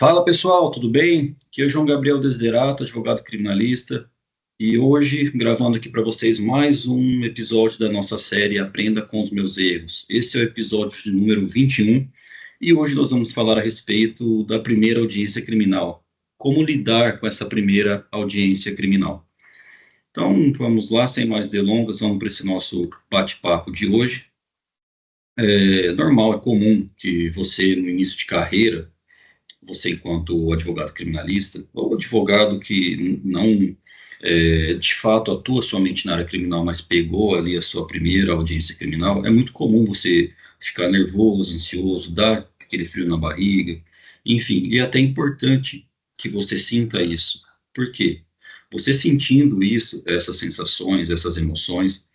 Fala pessoal, tudo bem? Aqui é o João Gabriel Desiderato, advogado criminalista, e hoje gravando aqui para vocês mais um episódio da nossa série Aprenda com os Meus Erros. Esse é o episódio de número 21 e hoje nós vamos falar a respeito da primeira audiência criminal. Como lidar com essa primeira audiência criminal? Então vamos lá, sem mais delongas, vamos para esse nosso bate-papo de hoje. É normal, é comum que você, no início de carreira, você enquanto advogado criminalista, ou advogado que não, de fato, atua somente na área criminal, mas pegou ali a sua primeira audiência criminal, é muito comum você ficar nervoso, ansioso, dar aquele frio na barriga, enfim, e é até importante que você sinta isso. Por quê? Você sentindo isso, essas sensações, essas emoções,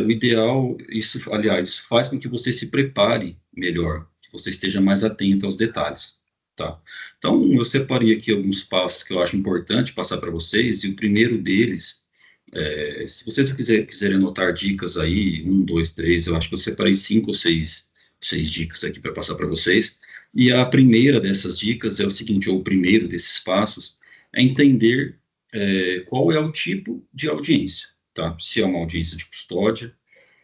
o ideal, isso, aliás, isso faz com que você se prepare melhor, que você esteja mais atento aos detalhes. Tá. Então, eu separei aqui alguns passos que eu acho importante passar para vocês, e o primeiro deles, se vocês quiserem anotar dicas aí, um, dois, três, eu acho que eu separei cinco ou seis dicas aqui para passar para vocês, e a primeira dessas dicas é o seguinte, ou o primeiro desses passos, é entender qual é o tipo de audiência, tá? Se é uma audiência de custódia,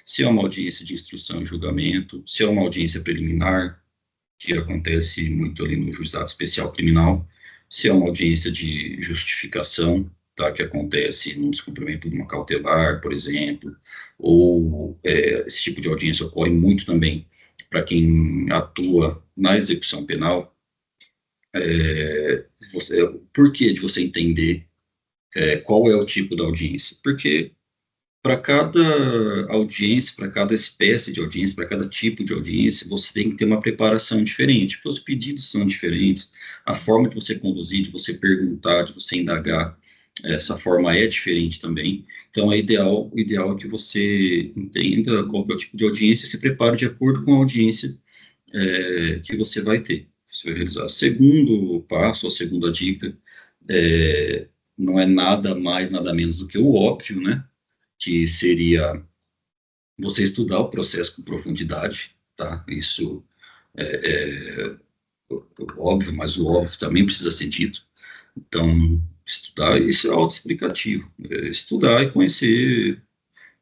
se é uma audiência de instrução e julgamento, se é uma audiência preliminar, que acontece muito ali no juizado especial criminal, se é uma audiência de justificação, tá, que acontece no descumprimento de uma cautelar, por exemplo, ou esse tipo de audiência ocorre muito também para quem atua na execução penal. Por que de você entender qual é o tipo da audiência? Porque para cada audiência, para cada espécie de audiência, para cada tipo de audiência, você tem que ter uma preparação diferente, porque os pedidos são diferentes, a forma de você conduzir, de você perguntar, de você indagar, essa forma é diferente também. Então, o ideal é que você entenda qual é o tipo de audiência e se prepare de acordo com a audiência que você vai ter. Você vai realizar. Segundo passo, a segunda dica, não é nada mais, nada menos do que o óbvio, né? Que seria você estudar o processo com profundidade, tá? Isso é óbvio, mas o óbvio também precisa ser dito. Então, estudar, isso é autoexplicativo. Estudar e conhecer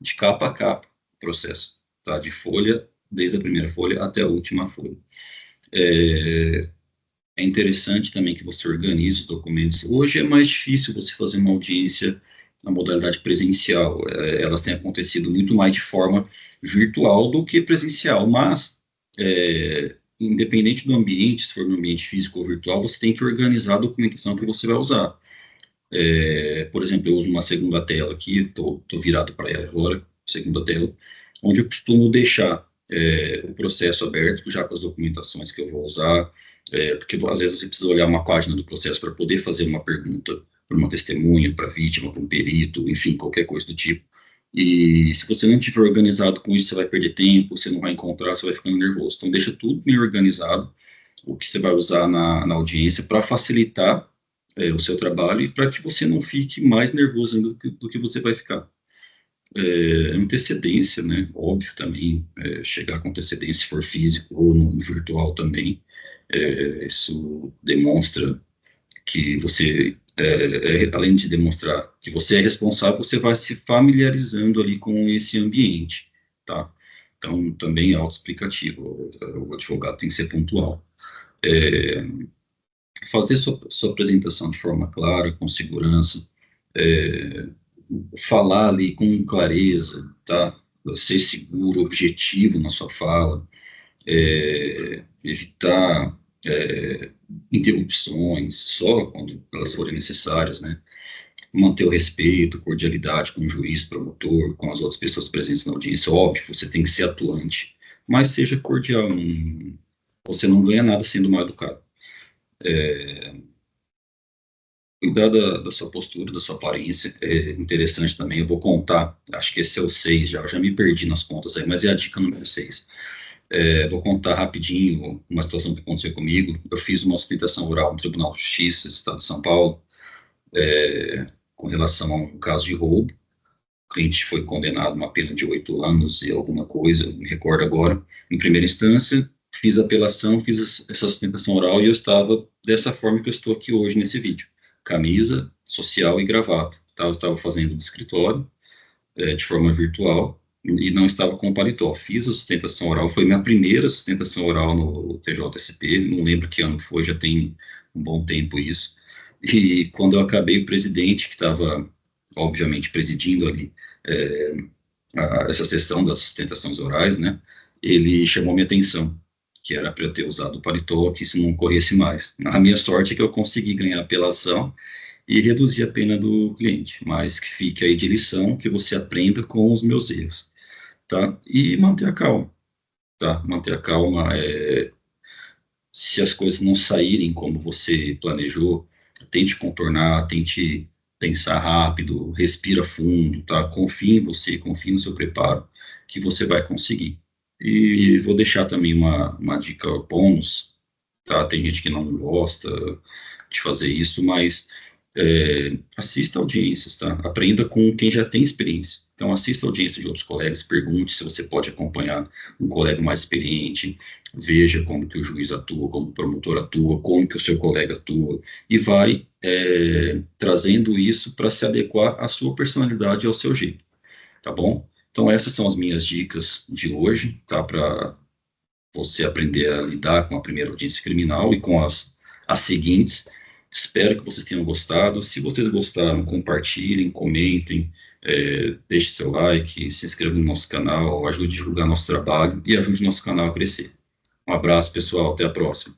de capa a capa o processo, tá? De folha, desde a primeira folha até a última folha. É interessante também que você organize os documentos. Hoje é mais difícil você fazer uma audiência na modalidade presencial. Elas têm acontecido muito mais de forma virtual do que presencial, mas, independente do ambiente, se for no ambiente físico ou virtual, você tem que organizar a documentação que você vai usar. Por exemplo, eu uso uma segunda tela aqui, estou virado para ela agora, segunda tela, onde eu costumo deixar o processo aberto, já com as documentações que eu vou usar, porque às vezes você precisa olhar uma página do processo para poder fazer uma pergunta para uma testemunha, para a vítima, para um perito, enfim, qualquer coisa do tipo. E se você não estiver organizado com isso, você vai perder tempo, você não vai encontrar, você vai ficando nervoso. Então, deixa tudo bem organizado, o que você vai usar na audiência, para facilitar o seu trabalho e para que você não fique mais nervoso do que você vai ficar. Antecedência, né? Óbvio também, chegar com antecedência, se for físico ou no virtual também. Isso demonstra que você, além de demonstrar que você é responsável, você vai se familiarizando ali com esse ambiente, tá? Então, também é autoexplicativo, o advogado tem que ser pontual. Fazer sua apresentação de forma clara, com segurança, falar ali com clareza, tá? Ser seguro, objetivo na sua fala, evitar interrupções só quando elas forem necessárias, né? Manter o respeito, cordialidade com o juiz, promotor, com as outras pessoas presentes na audiência. Óbvio, você tem que ser atuante, mas seja cordial, você não ganha nada sendo mal educado. Cuidar da sua postura, da sua aparência, é interessante também. Eu vou contar, acho que esse é o 6 já, eu já me perdi nas contas aí, mas é a dica número 6. Vou contar rapidinho uma situação que aconteceu comigo. Eu fiz uma sustentação oral no Tribunal de Justiça do Estado de São Paulo, com relação a um caso de roubo. O cliente foi condenado a uma pena de 8 anos e alguma coisa, não me recordo agora. Em primeira instância, fiz a apelação, fiz essa sustentação oral e eu estava dessa forma que eu estou aqui hoje nesse vídeo. Camisa, social e gravata. Tá? Eu estava fazendo do escritório, de forma virtual, e não estava com paletó. Fiz a sustentação oral, foi minha primeira sustentação oral no TJSP, não lembro que ano foi, já tem um bom tempo isso. E quando eu acabei, o presidente, que estava, obviamente, presidindo ali essa sessão das sustentações orais, né, ele chamou minha atenção, que era para eu ter usado o paletó, que isso não ocorresse mais. A minha sorte é que eu consegui ganhar a apelação e reduzir a pena do cliente, mas que fique aí de lição, que você aprenda com os meus erros, tá? E manter a calma, tá? Manter a calma, se as coisas não saírem como você planejou, tente contornar, tente pensar rápido, respira fundo, tá? Confie em você, confie no seu preparo, que você vai conseguir. E vou deixar também uma dica bônus, tá? Tem gente que não gosta de fazer isso, mas assista audiências, tá? Aprenda com quem já tem experiência. Então, assista a audiência de outros colegas, pergunte se você pode acompanhar um colega mais experiente, veja como que o juiz atua, como o promotor atua, como que o seu colega atua, e vai trazendo isso para se adequar à sua personalidade e ao seu jeito, tá bom? Então, essas são as minhas dicas de hoje, tá? Para você aprender a lidar com a primeira audiência criminal e com as seguintes. Espero que vocês tenham gostado. Se vocês gostaram, compartilhem, comentem, deixe seu like, se inscreva no nosso canal, ajude a divulgar nosso trabalho e ajude o nosso canal a crescer. Um abraço, pessoal. Até a próxima.